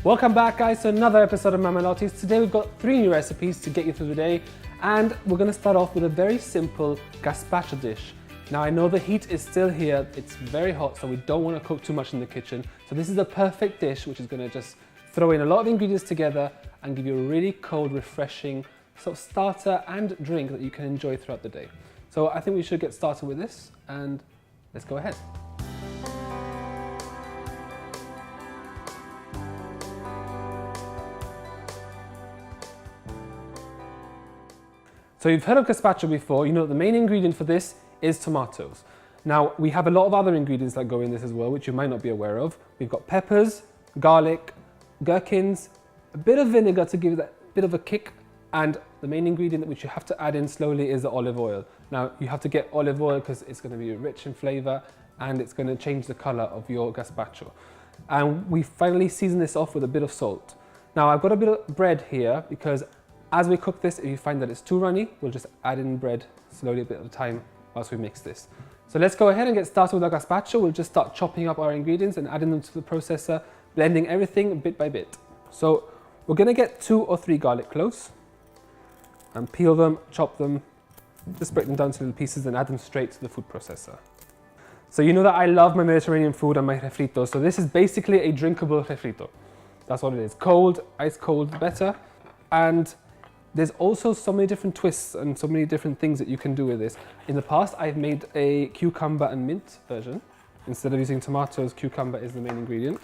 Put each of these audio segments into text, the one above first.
Welcome back guys to another episode of Lotties. Today we've got 3 new recipes to get you through the day, and we're going to start off with a very simple gazpacho dish. Now I know the heat is still here, it's very hot, so we don't want to cook too much in the kitchen. So this is the perfect dish which is going to just throw in a lot of ingredients together and give you a really cold, refreshing sort of starter and drink that you can enjoy throughout the day. So I think we should get started with this, and let's go ahead. So you've heard of gazpacho before. You know the main ingredient for this is tomatoes. Now we have a lot of other ingredients that go in this as well, which you might not be aware of. We've got peppers, garlic, gherkins, a bit of vinegar to give that bit of a kick, and the main ingredient which you have to add in slowly is the olive oil. Now you have to get olive oil because it's going to be rich in flavour and it's going to change the colour of your gazpacho. And we finally season this off with a bit of salt. Now I've got a bit of bread here because as we cook this, if you find that it's too runny, we'll just add in bread slowly a bit at a time whilst we mix this. So let's go ahead and get started with our gazpacho. We'll just start chopping up our ingredients and adding them to the processor, blending everything bit by bit. So we're going to get 2 or 3 garlic cloves and peel them, chop them, just break them down to little pieces and add them straight to the food processor. So you know that I love my Mediterranean food and my refrito, so this is basically a drinkable refrito. That's what it is. Cold, ice cold, better. And there's also so many different twists and so many different things that you can do with this. In the past, I've made a cucumber and mint version. Instead of using tomatoes, cucumber is the main ingredient.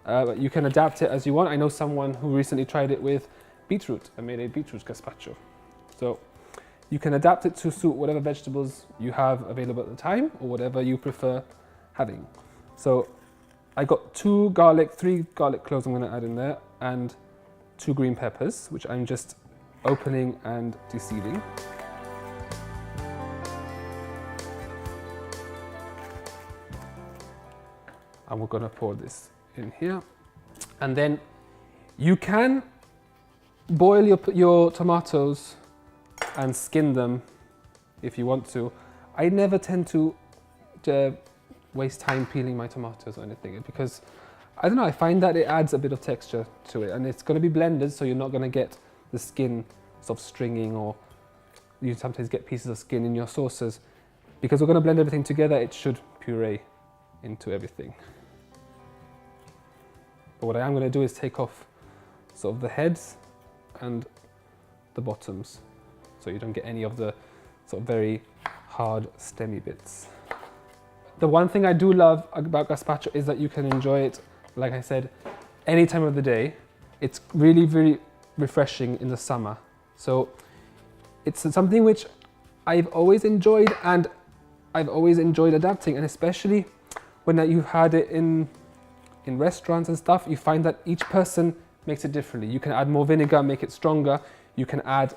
But you can adapt it as you want. I know someone who recently tried it with beetroot and made a beetroot gazpacho. So you can adapt it to suit whatever vegetables you have available at the time or whatever you prefer having. So I got 3 garlic cloves I'm going to add in there, and 2 green peppers, which I'm just opening and deseeding. And we're going to pour this in here. And then you can boil your tomatoes and skin them if you want to. I never tend to waste time peeling my tomatoes or anything because, I don't know, I find that it adds a bit of texture to it, and it's going to be blended, so you're not going to get the skin sort of stringing, or you sometimes get pieces of skin in your sauces. Because we're going to blend everything together, it should puree into everything. But what I am going to do is take off sort of the heads and the bottoms, so you don't get any of the sort of very hard stemmy bits. The one thing I do love about gazpacho is that you can enjoy it, like I said, any time of the day. It's really, really refreshing in the summer. So it's something which I've always enjoyed, and I've always enjoyed adapting, and especially when you've had it in restaurants and stuff, you find that each person makes it differently. You can add more vinegar and make it stronger. You can add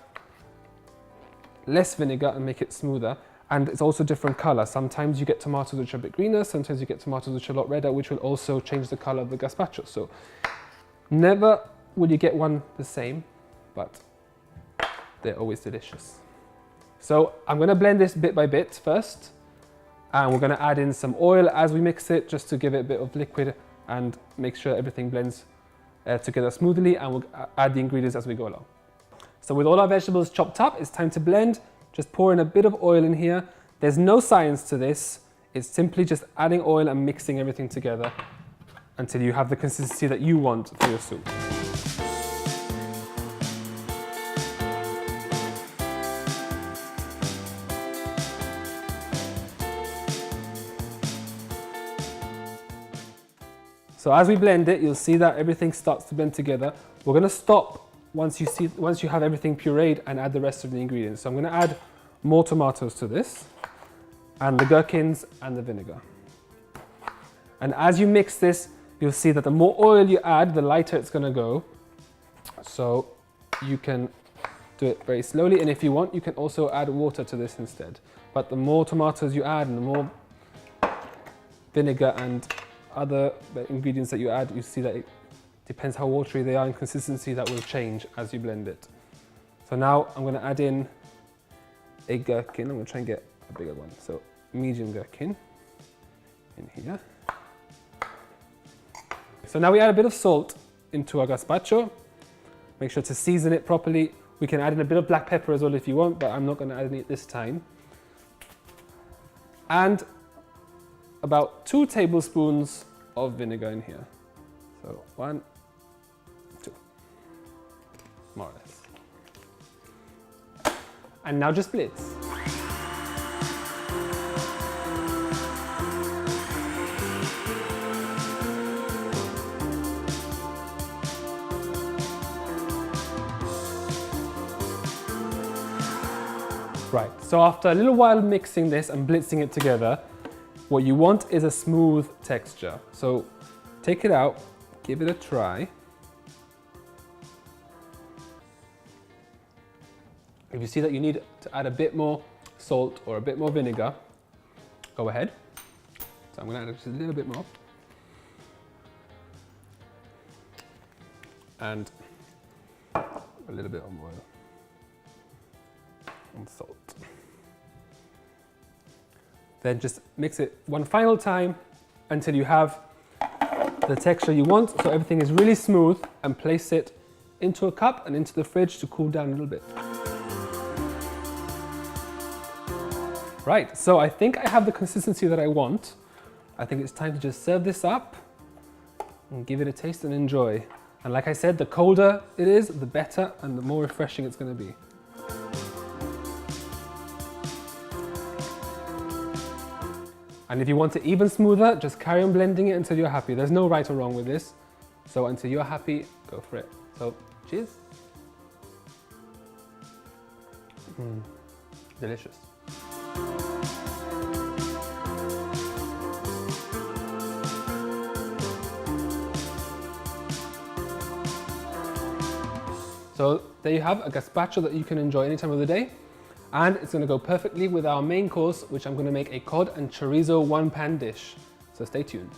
less vinegar and make it smoother. And it's also different colour. Sometimes you get tomatoes which are a bit greener, sometimes you get tomatoes which are a lot redder, which will also change the colour of the gazpacho. So never will you get one the same, but they're always delicious. So I'm going to blend this bit by bit first, and we're going to add in some oil as we mix it, just to give it a bit of liquid and make sure everything blends together smoothly, and we'll add the ingredients as we go along. So with all our vegetables chopped up, it's time to blend. Just pour in a bit of oil in here. There's no science to this. It's simply just adding oil and mixing everything together until you have the consistency that you want for your soup. So as we blend it, you'll see that everything starts to blend together. We're going to stop once you have everything pureed and add the rest of the ingredients. So I'm going to add more tomatoes to this, and the gherkins and the vinegar. And as you mix this, you'll see that the more oil you add, the lighter it's going to go. So you can do it very slowly, and if you want, you can also add water to this instead. But the more tomatoes you add and the more vinegar and other ingredients that you add, you see that it depends how watery they are in consistency, that will change as you blend it. So now I'm going to add in a gherkin. I'm going to try and get a bigger one. So medium gherkin in here. So now we add a bit of salt into our gazpacho. Make sure to season it properly. We can add in a bit of black pepper as well if you want, but I'm not going to add any this time. And about 2 tablespoons of vinegar in here. So 1, 2, more or less. And now just blitz. Right, so after a little while mixing this and blitzing it together, what you want is a smooth texture. So take it out, give it a try. If you see that you need to add a bit more salt or a bit more vinegar, go ahead. So I'm going to add just a little bit more. And a little bit of oil and salt. Then just mix it one final time until you have the texture you want, so everything is really smooth, and place it into a cup and into the fridge to cool down a little bit. Right, so I think I have the consistency that I want. I think it's time to just serve this up and give it a taste and enjoy. And like I said, the colder it is, the better and the more refreshing it's going to be. And if you want it even smoother, just carry on blending it until you're happy. There's no right or wrong with this. So until you're happy, go for it. So, cheers. Delicious. So there you have a gazpacho that you can enjoy any time of the day. And it's going to go perfectly with our main course, which I'm going to make a cod and chorizo one-pan dish. So stay tuned.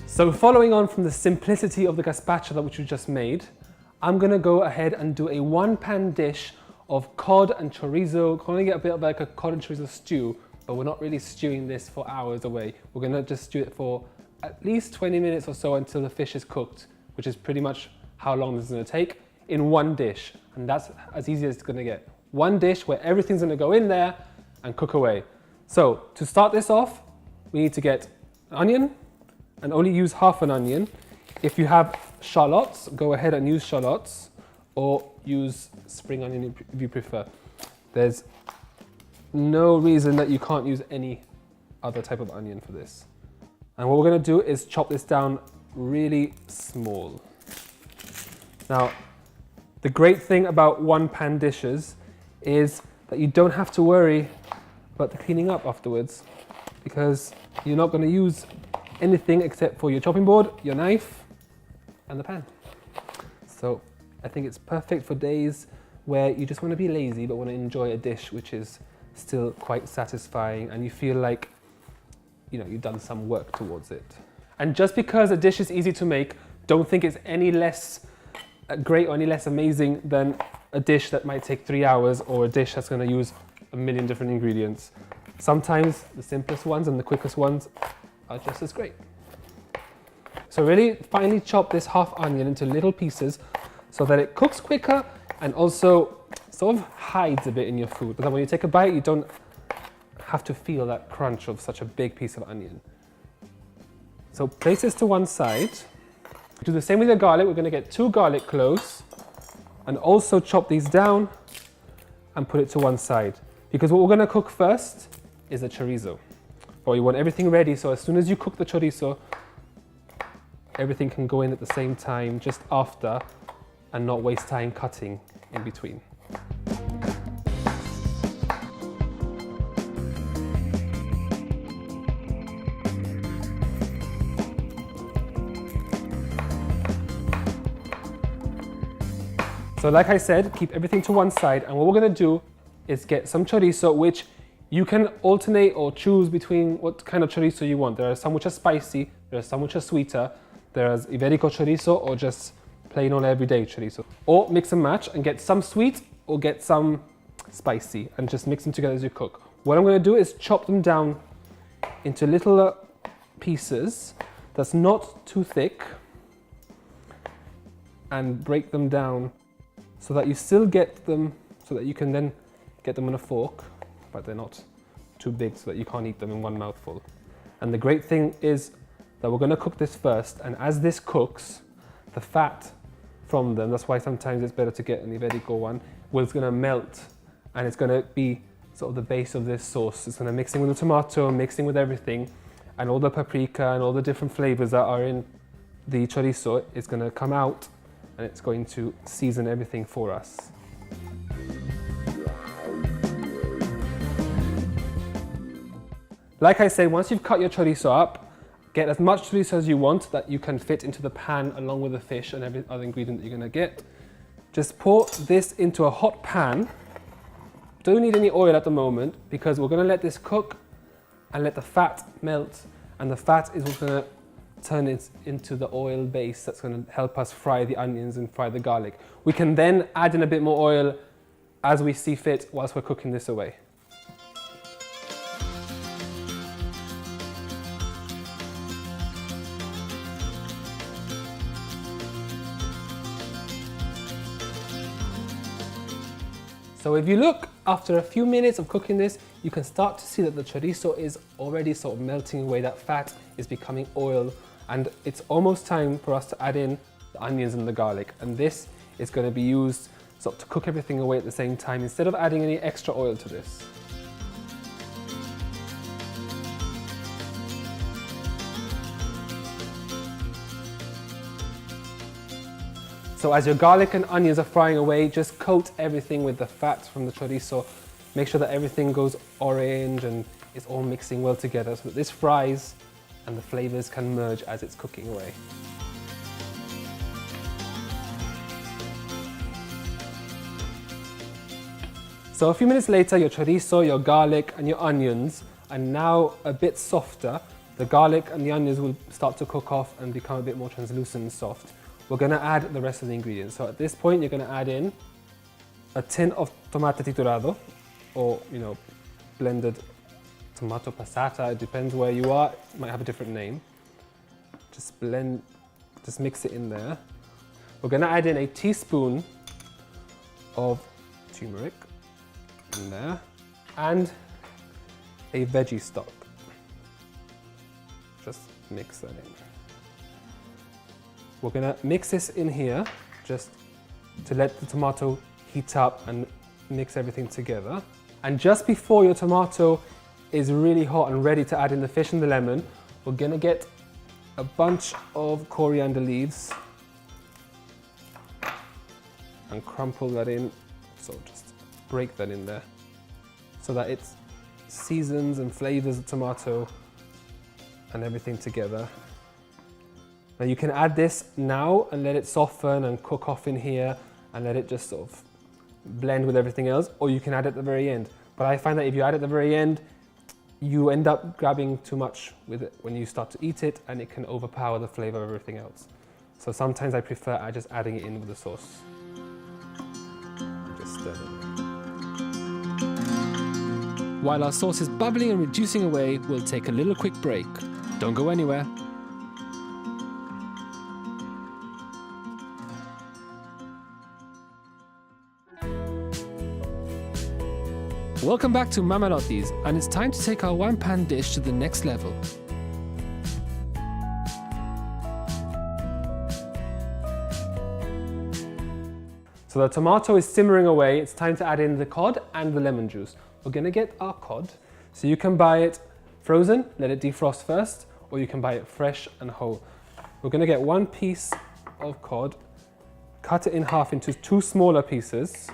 So following on from the simplicity of the gazpacho that which we just made, I'm going to go ahead and do a one-pan dish of cod and chorizo. Going to get a bit of like a cod and chorizo stew, but we're not really stewing this for hours away. We're going to just stew it for at least 20 minutes or so until the fish is cooked, which is pretty much how long this is going to take in one dish. And that's as easy as it's going to get. One dish where everything's going to go in there and cook away. So to start this off, we need to get an onion, and only use half an onion. If you have shallots, go ahead and use shallots, or use spring onion if you prefer. There's no reason that you can't use any other type of onion for this. And what we're going to do is chop this down really small. Now, the great thing about one-pan dishes is that you don't have to worry about the cleaning up afterwards, because you're not going to use anything except for your chopping board, your knife, and the pan. So I think it's perfect for days where you just want to be lazy but want to enjoy a dish which is still quite satisfying and you feel like, you know, you've done some work towards it. And just because a dish is easy to make, don't think it's any less great or any less amazing than a dish that might take 3 hours, or a dish that's going to use a million different ingredients. Sometimes the simplest ones and the quickest ones are just as great. So really finely chop this half onion into little pieces so that it cooks quicker and also sort of hides a bit in your food. But then when you take a bite, you don't have to feel that crunch of such a big piece of onion. So place this to one side. Do the same with the garlic. We're going to get 2 garlic cloves and also chop these down and put it to one side. Because what we're going to cook first is the chorizo. But you want everything ready, so as soon as you cook the chorizo, everything can go in at the same time just after and not waste time cutting in between. So like I said, keep everything to one side, and what we're going to do is get some chorizo, which you can alternate or choose between what kind of chorizo you want. There are some which are spicy, there are some which are sweeter, there's Iberico chorizo or just plain old everyday chorizo. Or mix and match and get some sweet or get some spicy and just mix them together as you cook. What I'm going to do is chop them down into little pieces that's not too thick and break them down so that you still get them, so that you can then get them on a fork, but they're not too big so that you can't eat them in one mouthful. And the great thing is that we're going to cook this first, and as this cooks, the fat from them, that's why sometimes it's better to get an Iberico one, it's going to melt and it's going to be sort of the base of this sauce. It's going to mixing with the tomato, mixing with everything, and all the paprika and all the different flavors that are in the chorizo is going to come out and it's going to season everything for us. Like I say, once you've cut your chorizo up, get as much chorizo as you want that you can fit into the pan along with the fish and every other ingredient that you're going to get. Just pour this into a hot pan. Don't need any oil at the moment because we're going to let this cook and let the fat melt, and the fat is what's going to turn it into the oil base that's going to help us fry the onions and fry the garlic. We can then add in a bit more oil as we see fit whilst we're cooking this away. So if you look, after a few minutes of cooking this, you can start to see that the chorizo is already sort of melting away. That fat is becoming oil, and it's almost time for us to add in the onions and the garlic. And this is going to be used sort of to cook everything away at the same time instead of adding any extra oil to this. So as your garlic and onions are frying away, just coat everything with the fat from the chorizo. Make sure that everything goes orange and it's all mixing well together so that this fries and the flavors can merge as it's cooking away. So a few minutes later, your chorizo, your garlic and your onions are now a bit softer. The garlic and the onions will start to cook off and become a bit more translucent and soft. We're going to add the rest of the ingredients. So at this point, you're going to add in a tin of tomate triturado, or blended tomato passata. It depends where you are. It might have a different name. Just mix it in there. We're going to add in a teaspoon of turmeric in there and a veggie stock. Just mix that in. We're going to mix this in here just to let the tomato heat up and mix everything together. And just before your tomato is really hot and ready to add in the fish and the lemon, we're going to get a bunch of coriander leaves and crumple that in. So just break that in there so that it seasons and flavors the tomato and everything together. Now you can add this now and let it soften and cook off in here and let it just sort of blend with everything else, or you can add it at the very end. But I find that if you add it at the very end, you end up grabbing too much with it when you start to eat it, and it can overpower the flavor of everything else. So sometimes I prefer just adding it in with the sauce. Just stir it. While our sauce is bubbling and reducing away, we'll take a little quick break. Don't go anywhere. Welcome back to Mama Lotties, and it's time to take our one-pan dish to the next level. So the tomato is simmering away. It's time to add in the cod and the lemon juice. We're going to get our cod. So you can buy it frozen, let it defrost first, or you can buy it fresh and whole. We're going to get one piece of cod, cut it in half into two smaller pieces,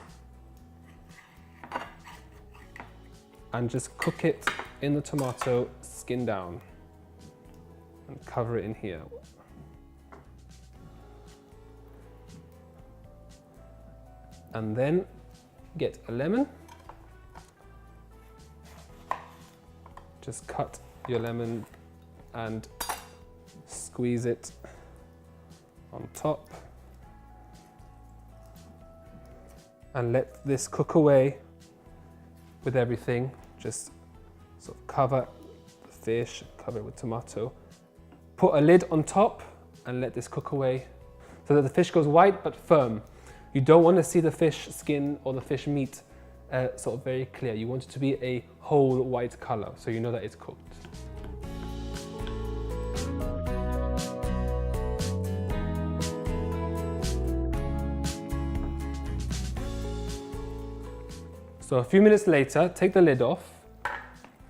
and just cook it in the tomato, skin down, and cover it in here. And then get a lemon. Just cut your lemon and squeeze it on top. and let this cook away with everything. Just sort of cover the fish, cover it with tomato. Put a lid on top and let this cook away so that the fish goes white but firm. You don't want to see the fish skin or the fish meat sort of very clear. You want it to be a whole white color so you know that it's cooked. So a few minutes later, take the lid off,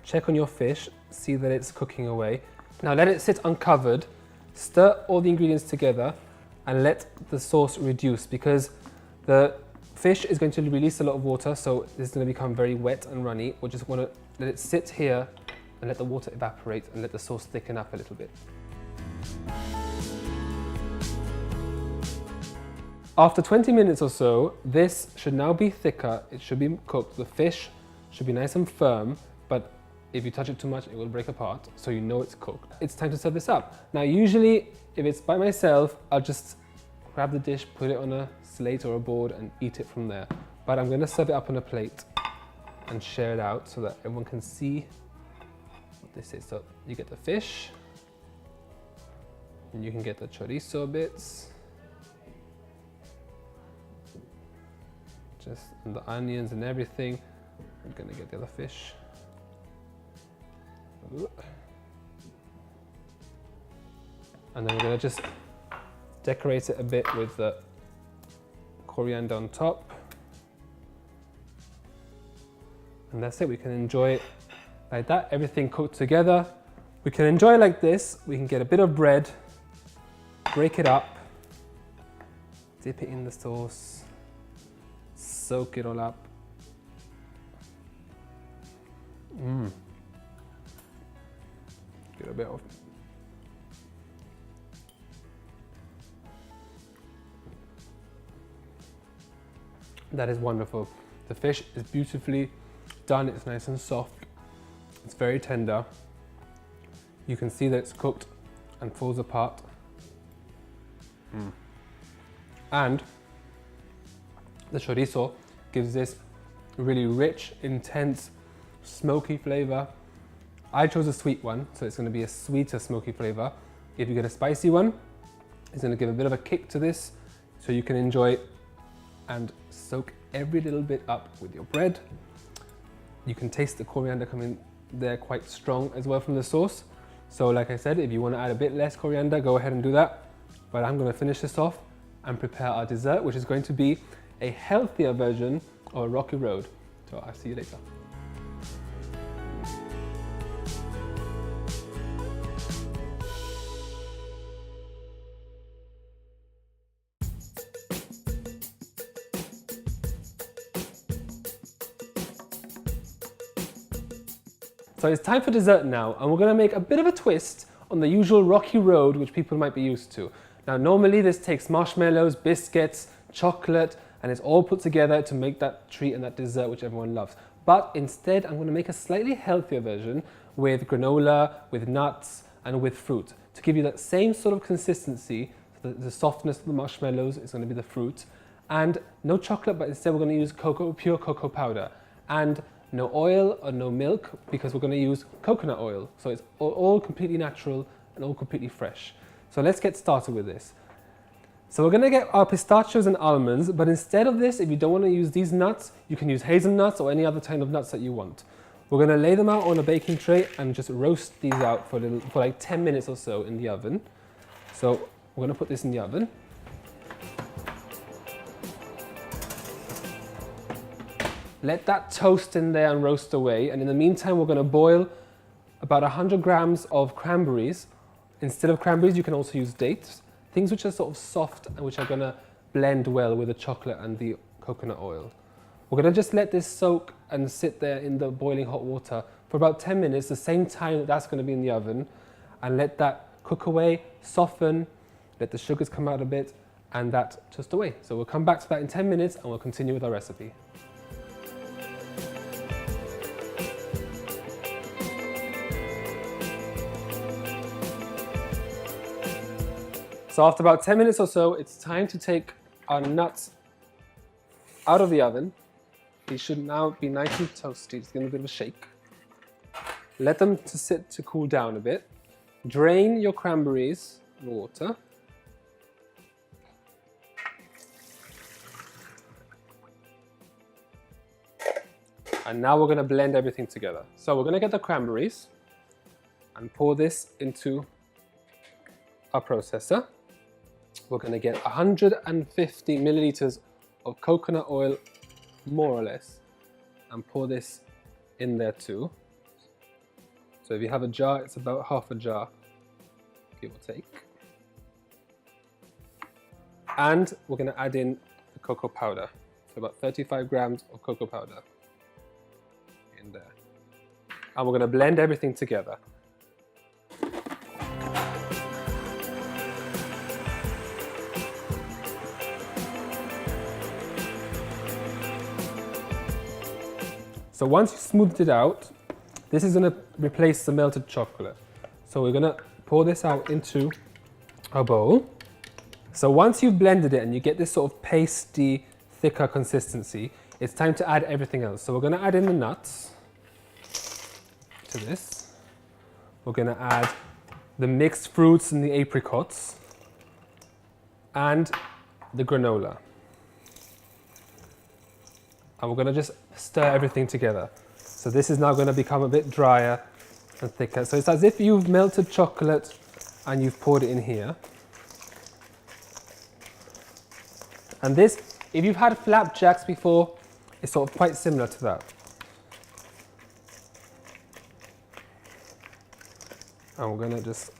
check on your fish, see that it's cooking away. Now let it sit uncovered, stir all the ingredients together and let the sauce reduce because the fish is going to release a lot of water, so it's going to become very wet and runny. We just want to let it sit here and let the water evaporate and let the sauce thicken up a little bit. After 20 minutes or so, this should now be thicker. It should be cooked. The fish should be nice and firm, but if you touch it too much, it will break apart, so you know it's cooked. It's time to serve this up. Now, usually, if it's by myself, I'll just grab the dish, put it on a slate or a board and eat it from there. But I'm gonna serve it up on a plate and share it out so that everyone can see what this is. So you get the fish, and you can get the chorizo bits, just and the onions and everything. I'm gonna get the other fish. And then we're gonna just decorate it a bit with the coriander on top. And that's it, we can enjoy it like that, everything cooked together. We can enjoy it like this. We can get a bit of bread, break it up, dip it in the sauce, soak it all up. Get a bit of that is wonderful. The fish is beautifully done. It's nice and soft. It's very tender. You can see that it's cooked and falls apart. And the chorizo gives this really rich, intense, smoky flavor. I chose a sweet one, so it's going to be a sweeter, smoky flavor. If you get a spicy one, it's going to give a bit of a kick to this, so you can enjoy and soak every little bit up with your bread. You can taste the coriander coming there quite strong as well from the sauce. So like I said, if you want to add a bit less coriander, go ahead and do that. But I'm going to finish this off and prepare our dessert, which is going to be a healthier version of a rocky road. So I'll see you later. So it's time for dessert now, and we're going to make a bit of a twist on the usual rocky road which people might be used to. Now normally this takes marshmallows, biscuits, chocolate, and it's all put together to make that treat and that dessert which everyone loves. But instead I'm going to make a slightly healthier version with granola, with nuts, and with fruit to give you that same sort of consistency. The softness of the marshmallows is going to be the fruit, and no chocolate, but instead we're going to use pure cocoa powder, and no oil or no milk because we're going to use coconut oil. So it's all completely natural and all completely fresh. So let's get started with this. So we're going to get our pistachios and almonds, but instead of this, if you don't want to use these nuts, you can use hazelnuts or any other kind of nuts that you want. We're going to lay them out on a baking tray and just roast these out for like 10 minutes or so in the oven. So we're going to put this in the oven. Let that toast in there and roast away. And in the meantime, we're going to boil about 100 grams of cranberries. Instead of cranberries, you can also use dates. Things which are sort of soft and which are going to blend well with the chocolate and the coconut oil. We're going to just let this soak and sit there in the boiling hot water for about 10 minutes, the same time that that's going to be in the oven. And let that cook away, soften, let the sugars come out a bit, and that toast away. So we'll come back to that in 10 minutes and we'll continue with our recipe. So after about 10 minutes or so, it's time to take our nuts out of the oven. These should now be nice and toasty. Just give them a bit of a shake. Let them sit to cool down a bit. Drain your cranberries in water. And now we're going to blend everything together. So we're going to get the cranberries and pour this into our processor. We're going to get 150 milliliters of coconut oil, more or less, and pour this in there too. So if you have a jar, it's about half a jar, give or take. And we're going to add in the cocoa powder. So about 35 grams of cocoa powder in there. And we're going to blend everything together. So once you smoothed it out, this is going to replace the melted chocolate. So we're going to pour this out into a bowl. So once you've blended it and you get this sort of pasty, thicker consistency, it's time to add everything else. So we're going to add in the nuts to this. We're going to add the mixed fruits and the apricots and the granola. And we're going to just stir everything together. So this is now going to become a bit drier and thicker. So it's as if you've melted chocolate and you've poured it in here. And this, if you've had flapjacks before, it's sort of quite similar to that. And we're going to just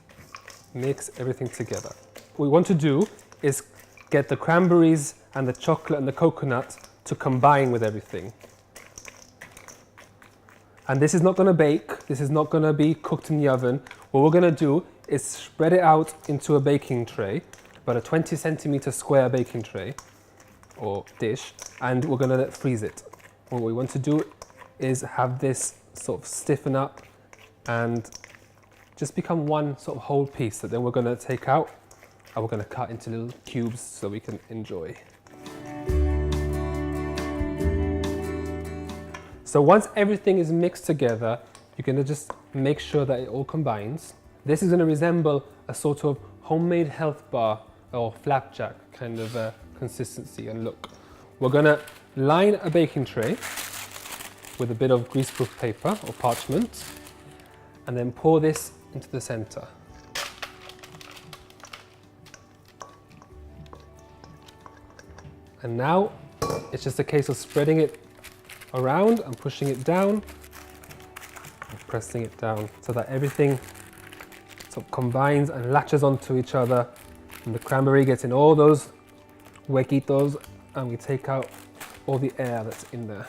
mix everything together. What we want to do is get the cranberries and the chocolate and the coconut to combine with everything. And this is not going to bake, this is not going to be cooked in the oven. What we're going to do is spread it out into a baking tray, about a 20 centimeter square baking tray or dish, and we're going to freeze it. What we want to do is have this sort of stiffen up and just become one sort of whole piece that then we're going to take out and we're going to cut into little cubes so we can enjoy. So once everything is mixed together, you're going to just make sure that it all combines. This is going to resemble a sort of homemade health bar or flapjack kind of consistency and look. We're going to line a baking tray with a bit of greaseproof paper or parchment and then pour this into the center. And now it's just a case of spreading it around and pushing it down and pressing it down so that everything sort of combines and latches onto each other, and the cranberry gets in all those huequitos and we take out all the air that's in there.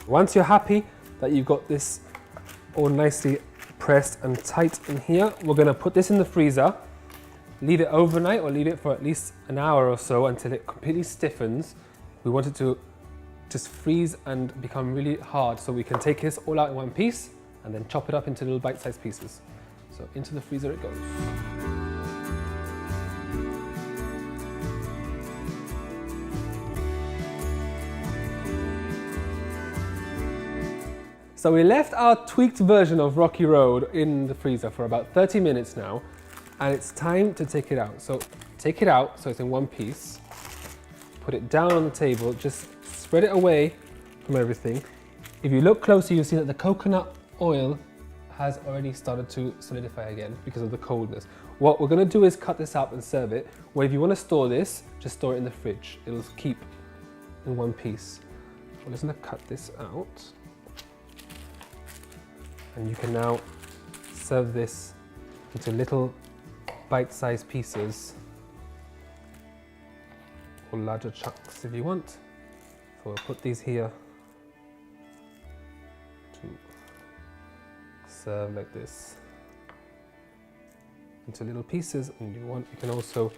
Once you're happy that you've got this all nicely pressed and tight in here, we're going to put this in the freezer, leave it overnight or leave it for at least an hour or so until it completely stiffens. We want it to just freeze and become really hard so we can take this all out in one piece and then chop it up into little bite-sized pieces. So into the freezer it goes. So we left our tweaked version of Rocky Road in the freezer for about 30 minutes now, and it's time to take it out. So take it out so it's in one piece, put it down on the table, just spread it away from everything. If you look closer, you'll see that the coconut oil has already started to solidify again because of the coldness. What we're going to do is cut this up and serve it. Well, if you want to store this, just store it in the fridge. It'll keep in one piece. I'm just going to cut this out. And you can now serve this into little bite-sized pieces or larger chunks if you want. So we'll put these here to serve like this into little pieces, and you can also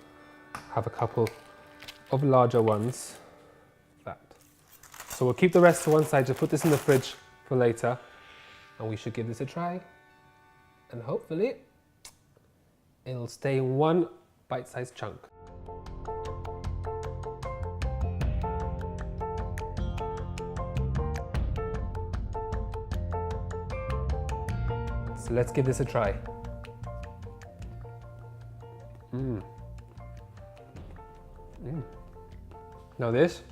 have a couple of larger ones like that. So we'll keep the rest to one side to put this in the fridge for later, and we should give this a try, and hopefully it'll stay in one bite-sized chunk. So let's give this a try. Now this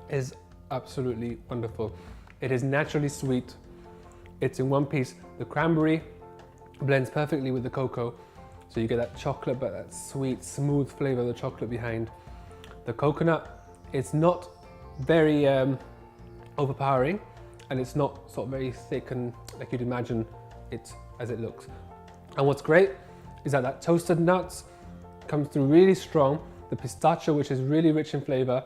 is absolutely wonderful. It is naturally sweet. It's in one piece. The cranberry blends perfectly with the cocoa. So you get that chocolate, but that sweet, smooth flavor of the chocolate behind. The coconut, it's not very overpowering, and it's not sort of very thick and like you'd imagine it as it looks. And what's great is that toasted nuts comes through really strong. The pistachio, which is really rich in flavor,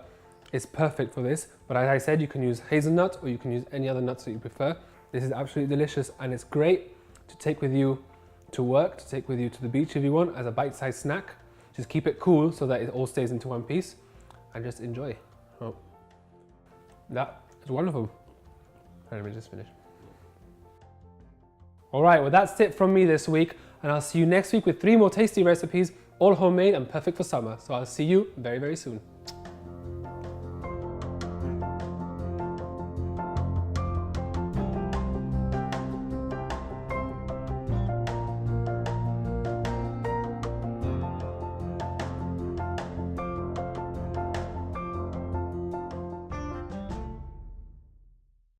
is perfect for this. But as I said, you can use hazelnut or you can use any other nuts that you prefer. This is absolutely delicious, and it's great to take with you to work, to take with you to the beach if you want, as a bite-sized snack. Just keep it cool so that it all stays into one piece, and just enjoy. Oh, that is wonderful. Let me just finish. All right, well that's it from me this week, and I'll see you next week with 3 more tasty recipes, all homemade and perfect for summer. So I'll see you very, very soon.